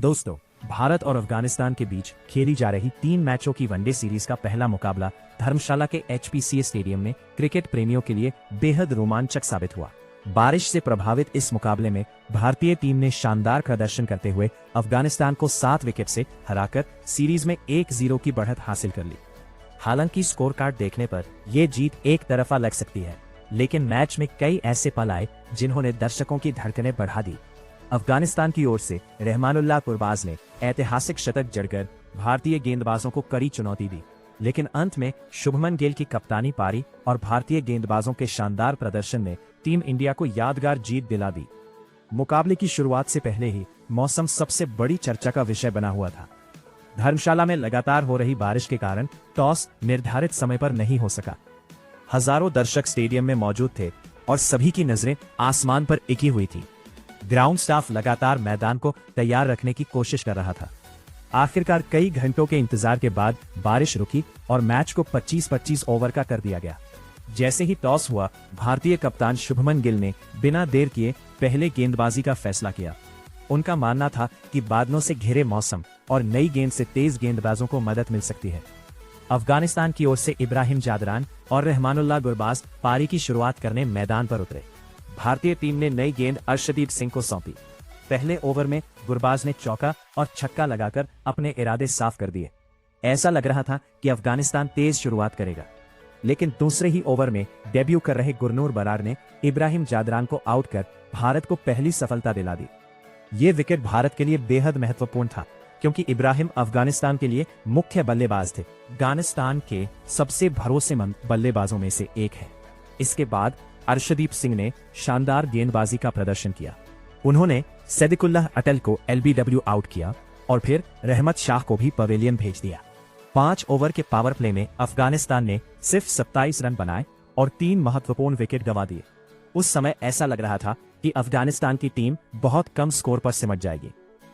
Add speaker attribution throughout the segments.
Speaker 1: दोस्तों, भारत और अफगानिस्तान के बीच खेली जा रही 3 मैचों की वनडे सीरीज का पहला मुकाबला धर्मशाला के एचपीसीए स्टेडियम में क्रिकेट प्रेमियों के लिए बेहद रोमांचक साबित हुआ। बारिश से प्रभावित इस मुकाबले में भारतीय टीम ने शानदार प्रदर्शन करते हुए अफगानिस्तान को 7 विकेट से हराकर सीरीज में 1-0 की बढ़त हासिल कर ली। हालांकि स्कोर कार्ड देखने पर यह जीत एक तरफा लग सकती है, लेकिन मैच में कई ऐसे पल आए जिन्होंने दर्शकों की धड़कनें बढ़ा दी। अफगानिस्तान की ओर से रहमानुल्लाह गुरबाज ने ऐतिहासिक शतक जड़कर भारतीय गेंदबाजों को कड़ी चुनौती दी, लेकिन अंत में शुभमन गिल की कप्तानी पारी और भारतीय गेंदबाजों के शानदार प्रदर्शन ने टीम इंडिया को यादगार जीत दिला दी। मुकाबले की शुरुआत से पहले ही मौसम सबसे बड़ी चर्चा का विषय बना हुआ था। धर्मशाला में लगातार हो रही बारिश के कारण टॉस निर्धारित समय पर नहीं हो सका। हजारों दर्शक स्टेडियम में मौजूद थे और सभी की नजरें आसमान पर टिकी हुई थी। ग्राउंड स्टाफ लगातार मैदान को तैयार रखने की कोशिश कर रहा था। आखिरकार कई घंटों के इंतजार के बाद बारिश रुकी और मैच को 25-25 ओवर का कर दिया गया। जैसे ही टॉस हुआ, भारतीय कप्तान शुभमन गिल ने बिना देर किए पहले गेंदबाजी का फैसला किया। उनका मानना था कि बादलों से घिरे मौसम और नई गेंद से तेज गेंदबाजों को मदद मिल सकती है। अफगानिस्तान की ओर से इब्राहिम जादरान और रहमानुल्लाह गुरबाज पारी की शुरुआत करने मैदान पर उतरे। भारतीय टीम ने नई गेंद अर्शदीप सिंह को सौंपी। पहले ओवर में गुरबाज ने चौका और छक्का लगाकर अपने इरादे साफ कर दिए। ऐसा लग रहा था कि अफगानिस्तान तेज शुरुआत करेगा, लेकिन दूसरे ही ओवर में डेब्यू कर रहे गुरनूर बराड़ ने इब्राहिम जादरान को आउट कर भारत को पहली सफलता दिला दी। ये विकेट भारत के लिए बेहद महत्वपूर्ण था, क्योंकि इब्राहिम अफगानिस्तान के लिए मुख्य बल्लेबाज थे। अफगानिस्तान के सबसे भरोसेमंद बल्लेबाजों में से एक है। इसके बाद अर्शदीप सिंह ने शानदार गेंदबाजी का प्रदर्शन किया। उन्होंने सदिकुल्लाह अटल को एलबीडब्ल्यू आउट किया और फिर रहमत शाह को भी पवेलियन भेज दिया। 5 ओवर के पावर प्ले में अफगानिस्तान ने सिर्फ 27 रन बनाए और 3 महत्वपूर्ण विकेट गंवा दिए। उस समय ऐसा लग रहा था कि अफगानिस्तान की टीम बहुत कम स्कोर पर सिमट जाएगी।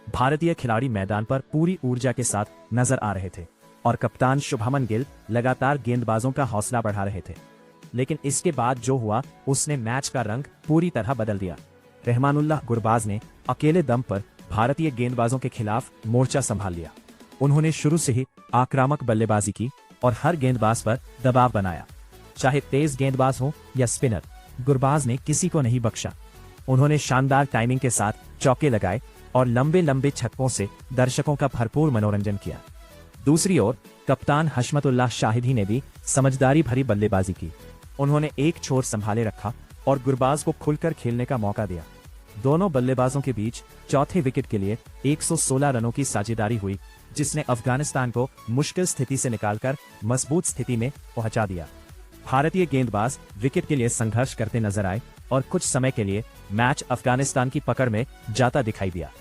Speaker 1: भारतीय खिलाड़ी मैदान पर पूरी ऊर्जा के साथ नजर आ रहे थे और कप्तान शुभमन गिल लगातार गेंदबाजों का हौसला बढ़ा रहे थे। लेकिन इसके बाद जो हुआ उसने मैच का रंग पूरी तरह बदल दिया। रहमानुल्लाह गुरबाज ने अकेले दम पर भारतीय गेंदबाजों के खिलाफ मोर्चा संभाल लिया। उन्होंने शुरू से ही आक्रामक बल्लेबाजी की और हर गेंदबाज पर दबाव बनाया। चाहे तेज गेंदबाज हो या स्पिनर, गुरबाज ने किसी को नहीं बख्शा। उन्होंने शानदार टाइमिंग के साथ चौके लगाए और लंबे लंबे छक्कों से दर्शकों का भरपूर मनोरंजन किया। दूसरी ओर कप्तान हशमतुल्लाह शाहिदी ने भी समझदारी भरी बल्लेबाजी की। उन्होंने एक छोर संभाले रखा और गुरबाज को खुलकर खेलने का मौका दिया। दोनों बल्लेबाजों के बीच चौथे विकेट के लिए 116 रनों की साझेदारी हुई, जिसने अफगानिस्तान को मुश्किल स्थिति से निकालकर मजबूत स्थिति में पहुंचा दिया। भारतीय गेंदबाज विकेट के लिए संघर्ष करते नजर आए और कुछ समय के लिए मैच अफगानिस्तान की पकड़ में जाता दिखाई दिया।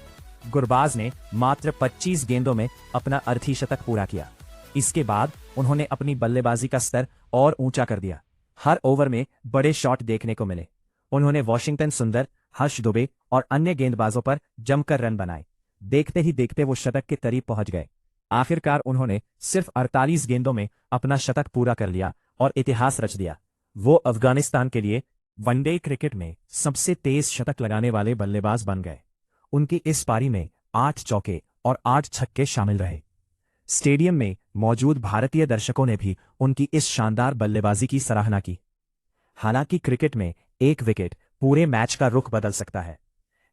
Speaker 1: गुरबाज ने मात्र 25 गेंदों में अपना अर्धी शतक पूरा किया। इसके बाद उन्होंने अपनी बल्लेबाजी का स्तर और ऊंचा कर दिया। हर ओवर में बड़े शॉट देखने को मिले। उन्होंने वॉशिंगटन सुंदर, हर्ष दुबे और अन्य गेंदबाजों पर जमकर रन बनाए। देखते ही देखते वो शतक के करीब पहुंच गए। आखिरकार उन्होंने सिर्फ 48 गेंदों में अपना शतक पूरा कर लिया और इतिहास रच दिया। वो अफगानिस्तान के लिए वनडे क्रिकेट में सबसे तेज शतक लगाने वाले बल्लेबाज बन गए। उनकी इस पारी में 8 चौके और 8 छक्के शामिल रहे। स्टेडियम में मौजूद भारतीय दर्शकों ने भी उनकी इस शानदार बल्लेबाजी की सराहना की। हालांकि क्रिकेट में एक विकेट पूरे मैच का रुख बदल सकता है।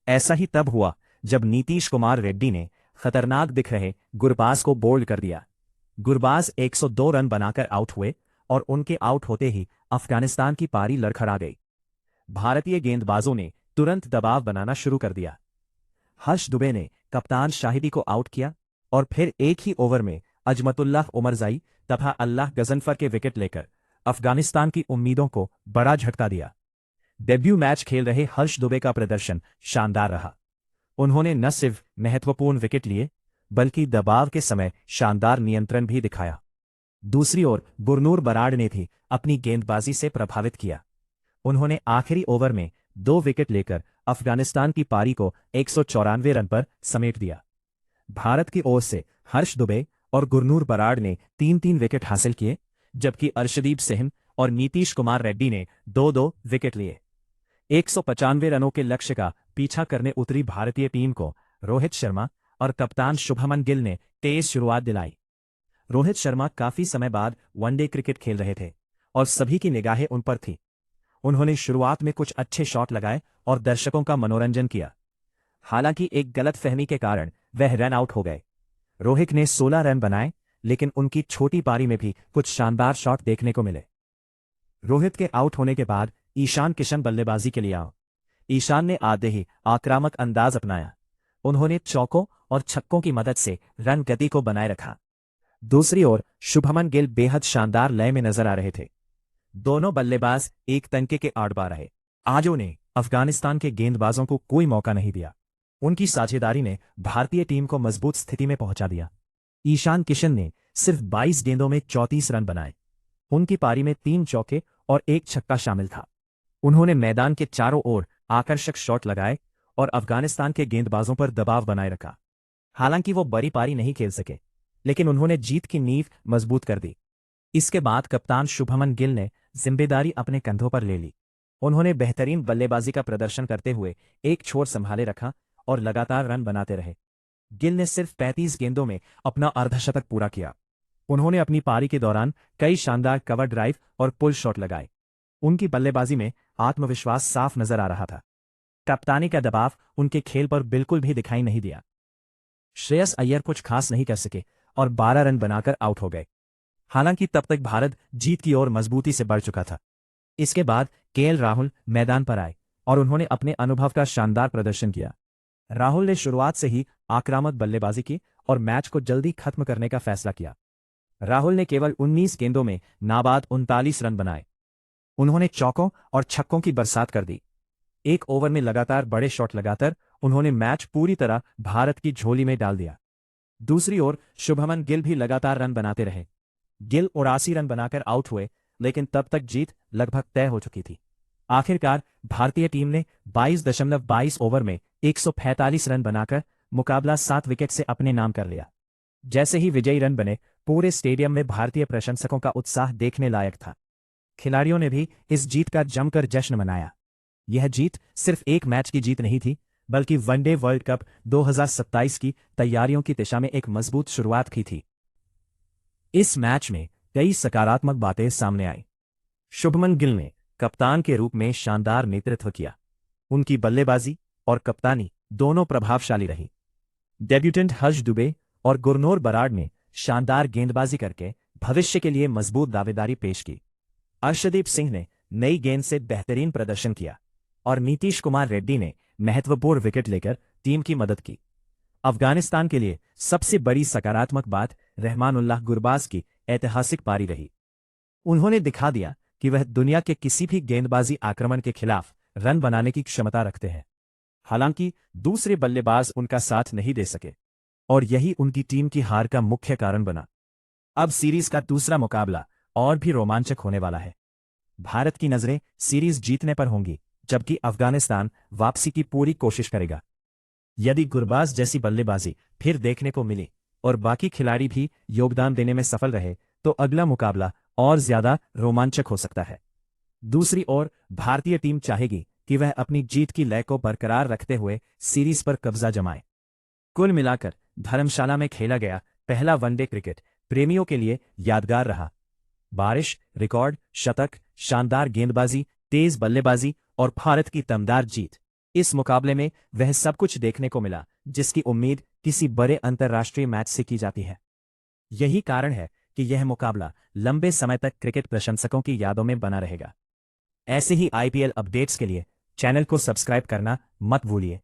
Speaker 1: ऐसा ही तब हुआ जब नीतीश कुमार रेड्डी ने खतरनाक दिख रहे गुरबाज को बोल्ड कर दिया। गुरबाज 102 रन बनाकर आउट हुए और उनके आउट होते ही अफगानिस्तान की पारी लड़खड़ा गई। भारतीय गेंदबाजों ने तुरंत दबाव बनाना शुरू कर दिया। हर्ष दुबे ने कप्तान शाहिदी को आउट किया और फिर एक ही ओवर में अजमतुल्लाह उमरजाई तथा अल्लाह गजनफर के विकेट लेकर अफगानिस्तान की उम्मीदों को बड़ा झटका दिया। डेब्यू मैच खेल रहे हर्ष दुबे का प्रदर्शन शानदार रहा। उन्होंने न सिर्फ महत्वपूर्ण विकेट लिए, बल्कि दबाव के समय शानदार नियंत्रण भी दिखाया। दूसरी ओर गुरनूर बराड़ ने भी अपनी गेंदबाजी से प्रभावित किया। उन्होंने आखिरी ओवर में 2 विकेट लेकर अफगानिस्तान की पारी को 194 रन पर समेट दिया। भारत की ओर से हर्ष दुबे और गुरनूर बराड़ ने 3-3 विकेट हासिल किए, जबकि अर्शदीप सिंह और नीतीश कुमार रेड्डी ने 2-2 विकेट लिए। 195 रनों के लक्ष्य का पीछा करने उतरी भारतीय टीम को रोहित शर्मा, और कप्तान शुभमन गिल ने तेज शुरुआत दिलाई। रोहित शर्मा काफी समय बाद वनडे क्रिकेट खेल रहे थे और सभी की निगाहें उन पर थी। उन्होंने शुरुआत में कुछ अच्छे शॉट लगाए और दर्शकों का मनोरंजन किया। हालांकि एक गलतफहमी के कारण वह रन आउट हो गए। रोहित ने 16 रन बनाए, लेकिन उनकी छोटी पारी में भी कुछ शानदार शॉट देखने को मिले। रोहित के आउट होने के बाद ईशान किशन बल्लेबाजी के लिए आए। ईशान ने आते ही आक्रामक अंदाज अपनाया। उन्होंने चौकों और छक्कों की मदद से रन गति को बनाए रखा। दूसरी ओर शुभमन गिल बेहद शानदार लय में नजर आ रहे थे। दोनों बल्लेबाज एक तनके के आड़ पा रहे। आजो ने अफगानिस्तान के गेंदबाजों को कोई मौका नहीं दिया। उनकी साझेदारी ने भारतीय टीम को मजबूत स्थिति में पहुंचा दिया। ईशान किशन ने सिर्फ 22 गेंदों में 34 रन बनाए। उनकी पारी में 3 चौके और 1 छक्का शामिल था। उन्होंने मैदान के चारों ओर आकर्षक शॉट लगाए और अफगानिस्तान के गेंदबाजों पर दबाव बनाए रखा। हालांकि वो बड़ी पारी नहीं खेल सके, लेकिन उन्होंने जीत की नींव मजबूत कर दी। इसके बाद कप्तान शुभमन गिल ने जिम्मेदारी अपने कंधों पर ले ली। उन्होंने बेहतरीन बल्लेबाजी का प्रदर्शन करते हुए एक छोर संभाले रखा और लगातार रन बनाते रहे। गिल ने सिर्फ 35 गेंदों में अपना अर्धशतक पूरा किया। उन्होंने अपनी पारी के दौरान कई शानदार कवर ड्राइव और पुल शॉट लगाए। उनकी बल्लेबाजी में आत्मविश्वास साफ नजर आ रहा था। कप्तानी का दबाव उनके खेल पर बिल्कुल भी दिखाई नहीं दिया। श्रेयस अय्यर कुछ खास नहीं कर सके और 12 रन बनाकर आउट हो गए। हालांकि तब तक भारत जीत की ओर मजबूती से बढ़ चुका था। इसके बाद केएल राहुल मैदान पर आए और उन्होंने अपने अनुभव का शानदार प्रदर्शन किया। राहुल ने शुरुआत से ही आक्रामक बल्लेबाजी की और मैच को जल्दी खत्म करने का फैसला किया। राहुल ने केवल 19 गेंदों में नाबाद 39 रन बनाए। उन्होंने चौकों और छक्कों की बरसात कर दी। एक ओवर में लगातार बड़े शॉट लगाकर उन्होंने मैच पूरी तरह भारत की झोली में डाल दिया। दूसरी ओर शुभमन गिल भी लगातार रन बनाते रहे। गिल 89 रन बनाकर आउट हुए, लेकिन तब तक जीत लगभग तय हो चुकी थी। आखिरकार भारतीय टीम ने 22.22 ओवर में 145 रन बनाकर मुकाबला 7 विकेट से अपने नाम कर लिया। जैसे ही विजयी रन बने, पूरे स्टेडियम में भारतीय प्रशंसकों का उत्साह देखने लायक था। खिलाड़ियों ने भी इस जीत का जमकर जश्न मनाया। यह जीत सिर्फ एक मैच की जीत नहीं थी, बल्कि वनडे वर्ल्ड कप 2027 की तैयारियों की दिशा में एक मजबूत शुरुआत की थी। इस मैच में कई सकारात्मक बातें सामने आई। शुभमन गिल ने कप्तान के रूप में शानदार नेतृत्व किया। उनकी बल्लेबाजी और कप्तानी दोनों प्रभावशाली रही। डेब्यूटेंट हर्ष दुबे और गुरनूर बराड़ ने शानदार गेंदबाजी करके भविष्य के लिए मजबूत दावेदारी पेश की। अर्शदीप सिंह ने नई गेंद से बेहतरीन प्रदर्शन किया और नीतीश कुमार रेड्डी ने महत्वपूर्ण विकेट लेकर टीम की मदद की। अफगानिस्तान के लिए सबसे बड़ी सकारात्मक बात रहमानुल्लाह गुरबाज की ऐतिहासिक पारी रही। उन्होंने दिखा दिया कि वह दुनिया के किसी भी गेंदबाजी आक्रमण के खिलाफ रन बनाने की क्षमता रखते हैं। हालांकि दूसरे बल्लेबाज उनका साथ नहीं दे सके और यही उनकी टीम की हार का मुख्य कारण बना। अब सीरीज का दूसरा मुकाबला और भी रोमांचक होने वाला है। भारत की नजरें सीरीज जीतने पर होंगी, जबकि अफगानिस्तान वापसी की पूरी कोशिश करेगा। यदि गुरबाज जैसी बल्लेबाजी फिर देखने को मिली और बाकी खिलाड़ी भी योगदान देने में सफल रहे, तो अगला मुकाबला और ज्यादा रोमांचक हो सकता है। दूसरी ओर भारतीय टीम चाहेगी कि वह अपनी जीत की लय को बरकरार रखते हुए सीरीज पर कब्जा जमाए। कुल मिलाकर धर्मशाला में खेला गया पहला वनडे क्रिकेट प्रेमियों के लिए यादगार रहा। बारिश, रिकॉर्ड, शतक, शानदार गेंदबाजी, तेज बल्लेबाजी और भारत की दमदार जीत। इस मुकाबले में वह सब कुछ देखने को मिला जिसकी उम्मीद किसी बड़े अंतर्राष्ट्रीय मैच से की जाती है। यही कारण है कि यह मुकाबला लंबे समय तक क्रिकेट प्रशंसकों की यादों में बना रहेगा। ऐसे ही आईपीएल अपडेट्स के लिए चैनल को सब्सक्राइब करना मत भूलिए।